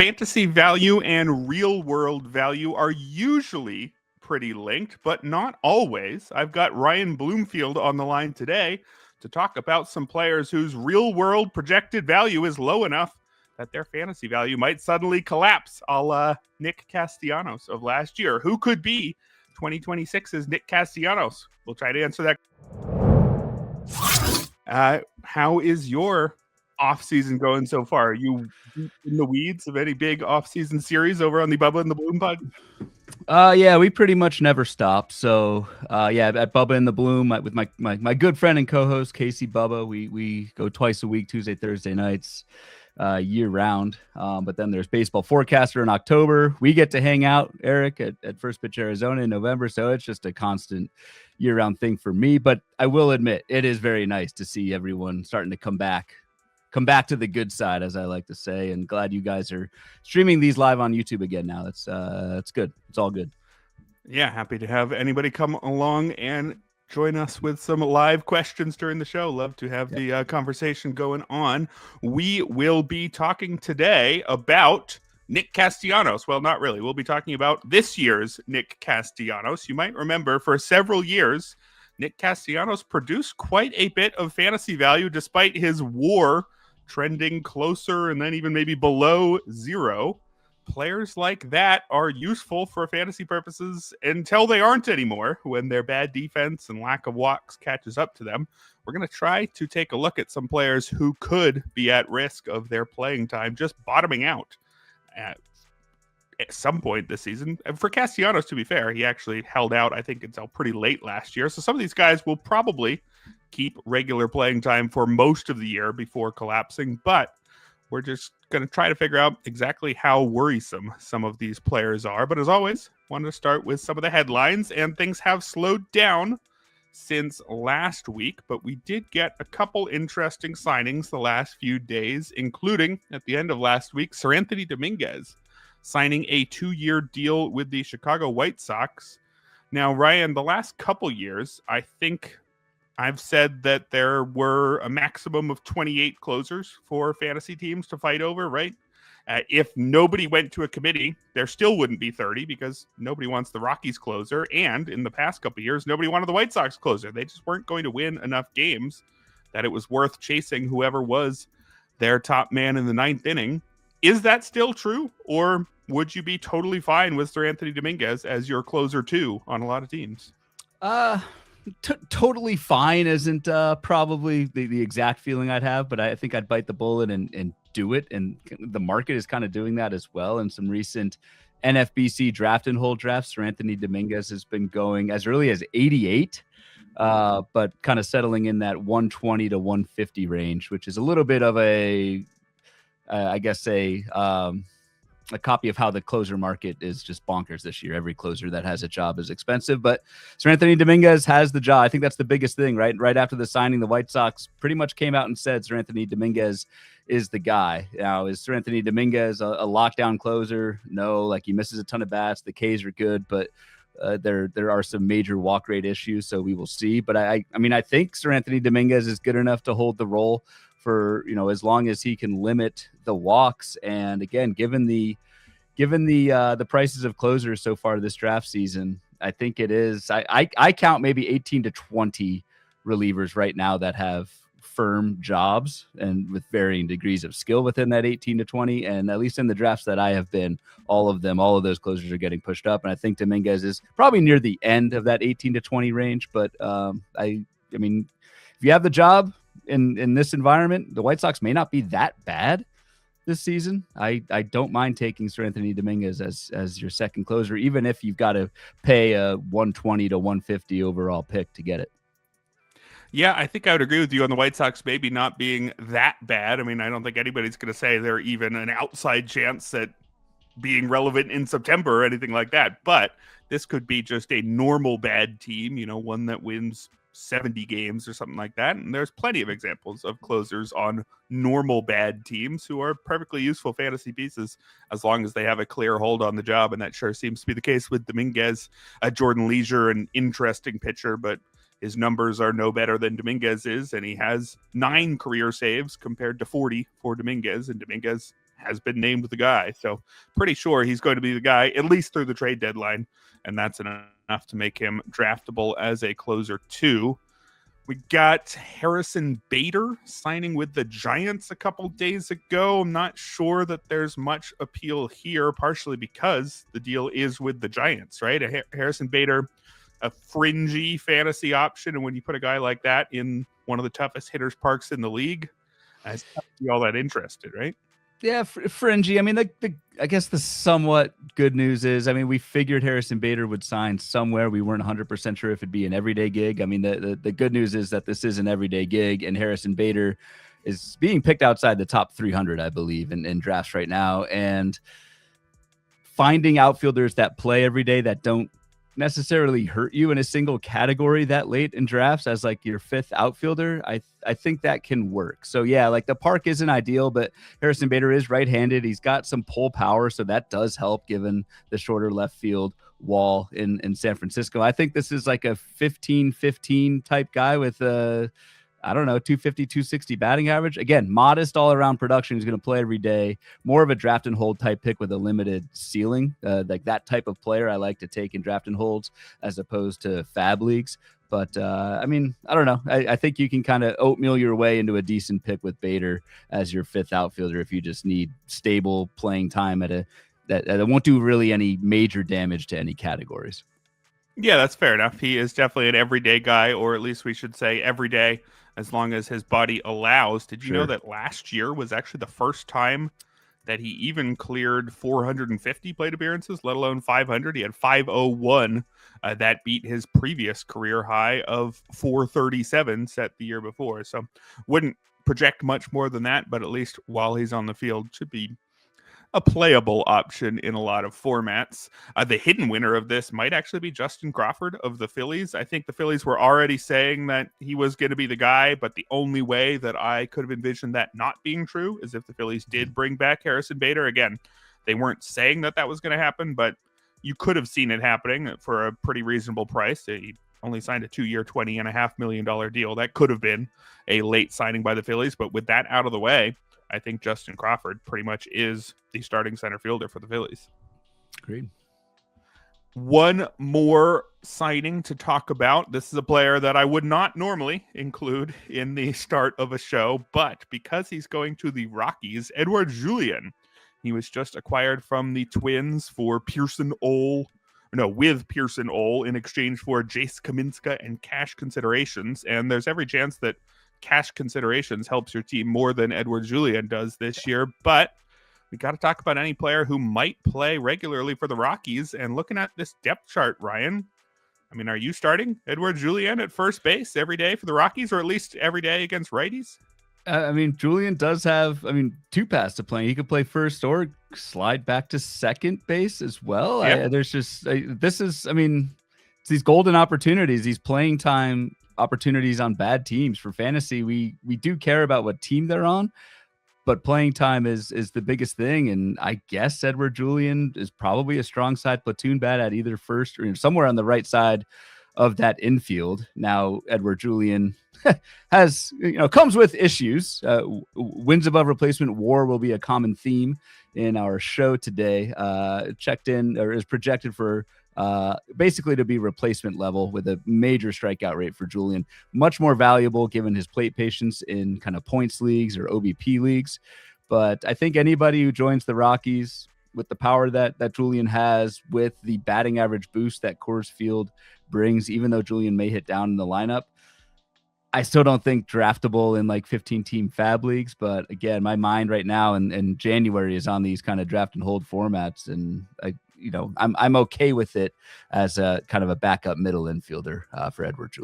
Fantasy value and real world value are usually pretty linked, but not always. I've got Ryan Bloomfield on the line today to talk about some players whose real world projected value is low enough that their fantasy value might suddenly collapse, a la Nick Castellanos of last year. Who could be 2026's Nick Castellanos? We'll try to answer that. How is your off-season going so far? Are you deep in the weeds of any big off-season series over on the Bubba and the Bloom pod? Yeah, we pretty much never stop. So, at Bubba and the Bloom with my good friend and co-host Casey Bubba, we go twice a week, Tuesday, Thursday nights, year round. But then there's Baseball Forecaster in October. We get to hang out, Eric, at First Pitch Arizona in November. So it's just a constant year-round thing for me. But I will admit, it is very nice to see everyone starting to come back to the good side, as I like to say, and glad you guys are streaming these live on YouTube again now. That's good. It's all good. Yeah, happy to have anybody come along and join us with some live questions during the show. Love to have the conversation going on. We will be talking today about Nick Castellanos. Well, not really. We'll be talking about this year's Nick Castellanos. You might remember for several years, Nick Castellanos produced quite a bit of fantasy value despite his WAR trending closer and then even maybe below zero. Players like that are useful for fantasy purposes until they aren't anymore, when their bad defense and lack of walks catches up to them. We're going to try to take a look at some players who could be at risk of their playing time just bottoming out at some point this season. And for Castellanos, to be fair, he actually held out, I think, until pretty late last year. So some of these guys will probably keep regular playing time for most of the year before collapsing, but we're just going to try to figure out exactly how worrisome some of these players are. But as always, wanted to start with some of the headlines, and things have slowed down since last week, but we did get a couple interesting signings the last few days, including at the end of last week, Sir Anthony Dominguez signing a 2-year deal with the Chicago White Sox. Now, Ryan, the last couple years, I think I've said that there were a maximum of 28 closers for fantasy teams to fight over, right? If nobody went to a committee, there still wouldn't be 30 because nobody wants the Rockies closer. And in the past couple of years, nobody wanted the White Sox closer. They just weren't going to win enough games that it was worth chasing whoever was their top man in the 9th inning. Is that still true? Or would you be totally fine with Sir Anthony Dominguez as your closer too on a lot of teams? Totally fine isn't probably the exact feeling I'd have, but I think I'd bite the bullet and do it. And the market is kind of doing that as well. In some recent NFBC draft and hold drafts, Sir Anthony Dominguez has been going as early as 88, but kind of settling in that 120 to 150 range, which is a little bit of a copy of how the closer market is just bonkers this year. Every closer that has a job is expensive, but Sir Anthony Dominguez has the job. I think that's the biggest thing, right? Right after the signing, the White Sox pretty much came out and said Sir Anthony Dominguez is the guy. Now, is Sir Anthony Dominguez a lockdown closer? No, like he misses a ton of bats. The Ks are good, but there are some major walk rate issues, so we will see. But I think Sir Anthony Dominguez is good enough to hold the role for, as long as he can limit the walks. And again, given the prices of closers so far this draft season, I think it is. I count maybe 18 to 20 relievers right now that have firm jobs and with varying degrees of skill within that 18 to 20. And at least in the drafts that I have been, all of those closers are getting pushed up. And I think Dominguez is probably near the end of that 18 to 20 range. But if you have the job in this environment, the White Sox may not be that bad this season. I don't mind taking Sir Anthony Dominguez as your second closer, even if you've got to pay a 120 to 150 overall pick to get it. Yeah, I think I would agree with you on the White Sox maybe not being that bad. I mean, I don't think anybody's going to say they're even an outside chance at being relevant in September or anything like that. But this could be just a normal bad team, one that wins 70 games or something like that. And there's plenty of examples of closers on normal bad teams who are perfectly useful fantasy pieces as long as they have a clear hold on the job. And that sure seems to be the case with Dominguez. Jordan Leisure, an interesting pitcher, but his numbers are no better than Dominguez is. And he has 9 career saves compared to 40 for Dominguez. And Dominguez has been named the guy. So pretty sure he's going to be the guy, at least through the trade deadline. And that's enough to make him draftable as a closer too. We got Harrison Bader signing with the Giants a couple days ago. I'm not sure that there's much appeal here, partially because the deal is with the Giants, right? Harrison Bader, a fringy fantasy option. And when you put a guy like that in one of the toughest hitters parks in the league, it's not to be all that interested, right? Yeah, fringy. I mean, I guess the somewhat good news is, I mean, we figured Harrison Bader would sign somewhere. We weren't 100% sure if it'd be an everyday gig. I mean, the good news is that this is an everyday gig, and Harrison Bader is being picked outside the top 300, I believe, in drafts right now. And finding outfielders that play every day that don't necessarily hurt you in a single category that late in drafts as like your fifth outfielder, I think that can work. So yeah, like the park isn't ideal, but Harrison Bader is right-handed. He's got some pull power, so that does help given the shorter left field wall in San Francisco. I think this is like a 15-15 type guy with I don't know, 250, 260 batting average. Again, modest all-around production. He's going to play every day. More of a draft and hold type pick with a limited ceiling. Like that type of player I like to take in draft and holds as opposed to fab leagues. But, I mean, I don't know. I think you can kind of oatmeal your way into a decent pick with Bader as your fifth outfielder if you just need stable playing time that won't do really any major damage to any categories. Yeah, that's fair enough. He is definitely an everyday guy, or at least we should say everyday, as long as his body allows. Did you know that last year was actually the first time that he even cleared 450 plate appearances, let alone 500? He had 501. That beat his previous career high of 437 set the year before. So wouldn't project much more than that, but at least while he's on the field, should be a playable option in a lot of formats. The hidden winner of this might actually be Justin Crawford of the Phillies. I think the Phillies were already saying that he was going to be the guy, but the only way that I could have envisioned that not being true is if the Phillies did bring back Harrison Bader. Again, they weren't saying that was going to happen, but you could have seen it happening for a pretty reasonable price. He only signed a 2-year, $20.5 million deal. That could have been a late signing by the Phillies, but with that out of the way, I think Justin Crawford pretty much is the starting center fielder for the Phillies. Agreed. One more signing to talk about. This is a player that I would not normally include in the start of a show, but because he's going to the Rockies, Edouard Julien. He was just acquired from the Twins for with Pearson Ole in exchange for Jace Kaminska and cash considerations. And there's every chance that cash considerations helps your team more than Edouard Julien does this year. But we got to talk about any player who might play regularly for the Rockies. And looking at this depth chart, Ryan, I mean, are you starting Edouard Julien at first base every day for the Rockies, or at least every day against righties? I mean, Julien does have, two paths to playing. He could play first or slide back to second base as well. Yeah. It's these golden opportunities, these playing time opportunities on bad teams. For fantasy, we do care about what team they're on, but playing time is the biggest thing. And I guess Edouard Julien is probably a strong side platoon bat at either first or somewhere on the right side of that infield. Now, Edouard Julien has, comes with issues. Wins above replacement WAR will be a common theme in our show today. Checked in, or is projected for basically to be replacement level with a major strikeout rate for Julien. Much more valuable given his plate patience in kind of points leagues or OBP leagues. But I think anybody who joins the Rockies with the power that Julien has, with the batting average boost that Coors Field brings, even though Julien may hit down in the lineup, I still don't think draftable in like 15-team fab leagues. But again, my mind right now in January is on these kind of draft and hold formats, and I'm okay with it as a kind of a backup middle infielder for Edouard Julien.